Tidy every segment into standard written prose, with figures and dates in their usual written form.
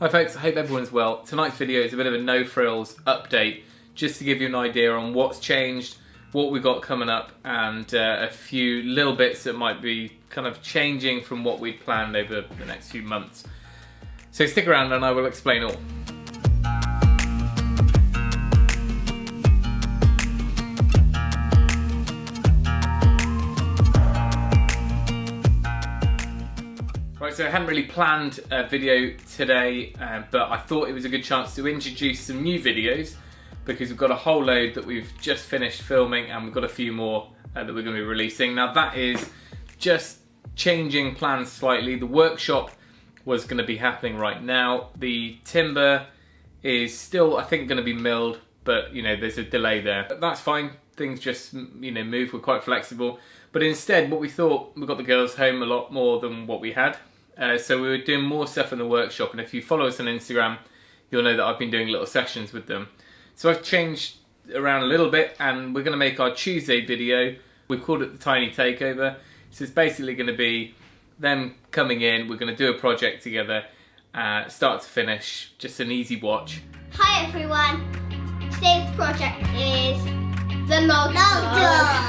Hi folks, I hope everyone's well. Tonight's video is a bit of a no-frills update, just to give you an idea on what's changed, what we've got coming up, and a few little bits that might be kind of changing from what we'd planned over the next few months. So stick around and I will explain all. Right, so I hadn't really planned a video today, but I thought it was a good chance to introduce some new videos because we've got a whole load that we've just finished filming and we've got a few more that we're going to be releasing. Now that is just changing plans slightly. The workshop was going to be happening right now. The timber is still, I think, going to be milled, but you know, there's a delay there. But that's fine. Things just, you know, move. We're quite flexible. But instead, what we thought, we got the girls home a lot more than what we had. So we were doing more stuff in the workshop, and if you follow us on Instagram, you'll know that I've been doing little sessions with them. So I've changed around a little bit, and we're going to make our Tuesday video. We've called it the Tiny Takeover. So it's basically going to be them coming in, we're going to do a project together, start to finish, just an easy watch. Hi everyone, today's project is the log dog.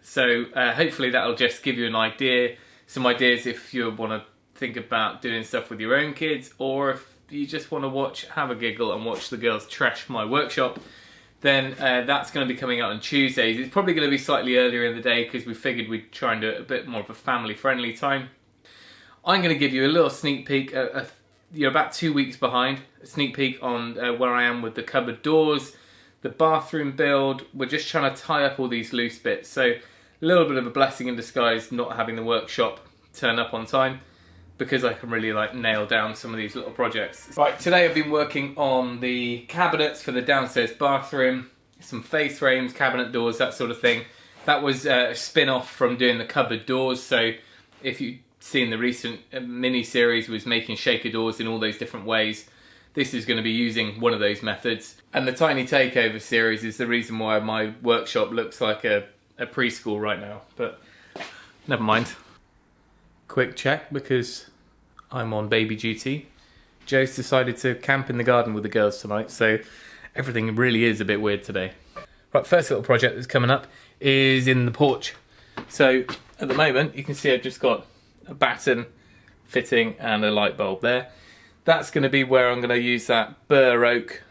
So hopefully that'll just give you an idea, some ideas if you want to think about doing stuff with your own kids, or if you just want to have a giggle and watch the girls trash my workshop, then that's going to be coming out on Tuesdays. It's probably going to be slightly earlier in the day because we figured we'd try and do it a bit more of a family-friendly time. I'm going to give you a little sneak peek, you're about 2 weeks behind, a sneak peek on where I am with the cupboard doors, the bathroom build. We're just trying to tie up all these loose bits. So a little bit of a blessing in disguise not having the workshop turn up on time, because I can really nail down some of these little projects. Right, today I've been working on the cabinets for the downstairs bathroom, some face frames, cabinet doors, that sort of thing. That was a spin-off from doing the cupboard doors. So if you've seen the recent mini-series, was making shaker doors in all those different ways. This is going to be using one of those methods. And the Tiny Takeover series is the reason why my workshop looks like a preschool right now, but never mind. Quick check, because I'm on baby duty. Joe's decided to camp in the garden with the girls tonight, so everything really is a bit weird today. Right, first little project that's coming up is in the porch. So at the moment, you can see I've just got a batten fitting and a light bulb there. That's going to be where I'm going to use that burr oak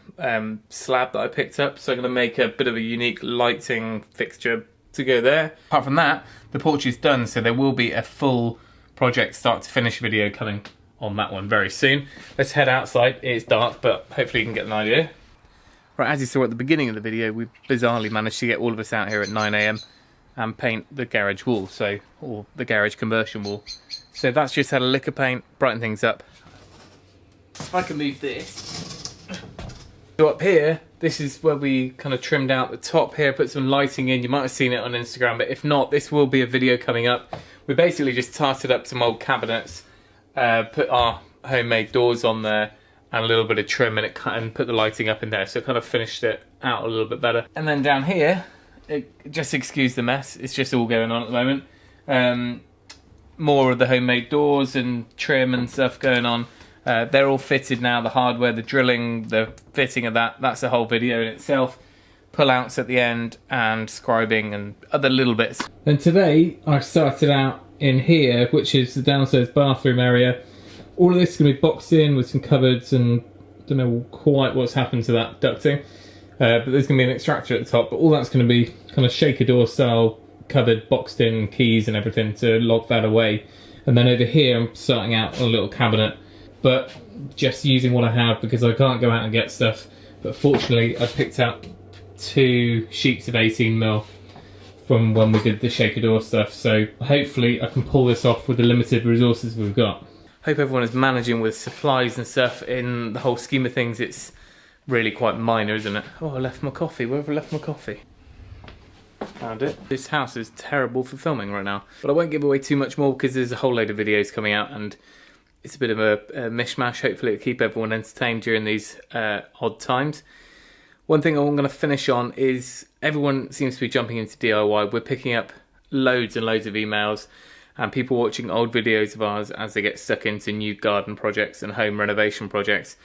slab that I picked up. So I'm going to make a bit of a unique lighting fixture to go there. Apart from that, the porch is done, so there will be a full project start to finish video coming on that one very soon. Let's head outside. It's dark, but hopefully you can get an idea. Right, as you saw at the beginning of the video, we bizarrely managed to get all of us out here at 9 AM and paint the garage wall, or the garage conversion wall. So that's just had a lick of paint, brighten things up. If I can move this. So up here, this is where we kind of trimmed out the top here, put some lighting in. You might have seen it on Instagram, but if not, this will be a video coming up. We basically just tarted up some old cabinets, put our homemade doors on there, and a little bit of trim, and put the lighting up in there. So it kind of finished it out a little bit better. And then down here, just excuse the mess, it's just all going on at the moment. More of the homemade doors and trim and stuff going on. They're all fitted now, the hardware, the drilling, the fitting of that's a whole video in itself. Pull-outs at the end and scribing and other little bits. And today I started out in here, which is the downstairs bathroom area. All of this is going to be boxed in with some cupboards, and I don't know quite what's happened to that ducting. But there's going to be an extractor at the top, but all that's going to be kind of shaker door style cupboard, boxed in, keys and everything to lock that away. And then over here I'm starting out a little cabinet, but just using what I have because I can't go out and get stuff. But fortunately I picked out 2 sheets of 18mm from when we did the shaker door stuff, so hopefully I can pull this off with the limited resources we've got. Hope everyone is managing with supplies and stuff. In the whole scheme of things, it's really quite minor, isn't it? Oh, I left my coffee. Where have I left my coffee? Found it. This house is terrible for filming right now, but I won't give away too much more because there's a whole load of videos coming out and it's a bit of a mishmash. Hopefully it'll keep everyone entertained during these odd times. One thing I'm going to finish on is everyone seems to be jumping into DIY. We're picking up loads and loads of emails and people watching old videos of ours as they get stuck into new garden projects and home renovation projects.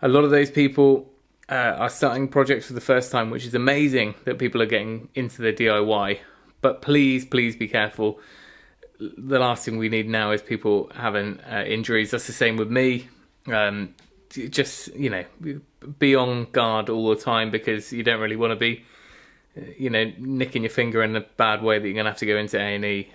A lot of those people are starting projects for the first time, which is amazing that people are getting into the DIY. But please, please be careful. The last thing we need now is people having injuries. That's the same with me. Just, you know, be on guard all the time because you don't really want to be, you know, nicking your finger in a bad way that you're going to have to go into A&E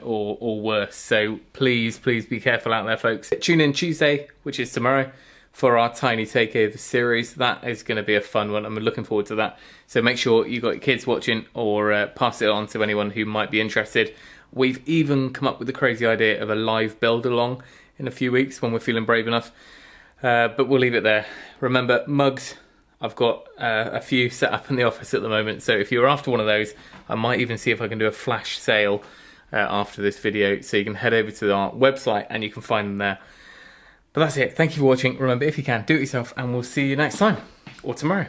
or worse. So please, please be careful out there, folks. Tune in Tuesday, which is tomorrow, for our Tiny Takeover series. That is going to be a fun one. I'm looking forward to that. So make sure you got your kids watching or pass it on to anyone who might be interested. We've even come up with the crazy idea of a live build along in a few weeks when we're feeling brave enough. But we'll leave it there. Remember, mugs, I've got a few set up in the office at the moment. So if you're after one of those, I might even see if I can do a flash sale after this video. So you can head over to our website and you can find them there. But that's it. Thank you for watching. Remember, if you can, do it yourself and we'll see you next time or tomorrow.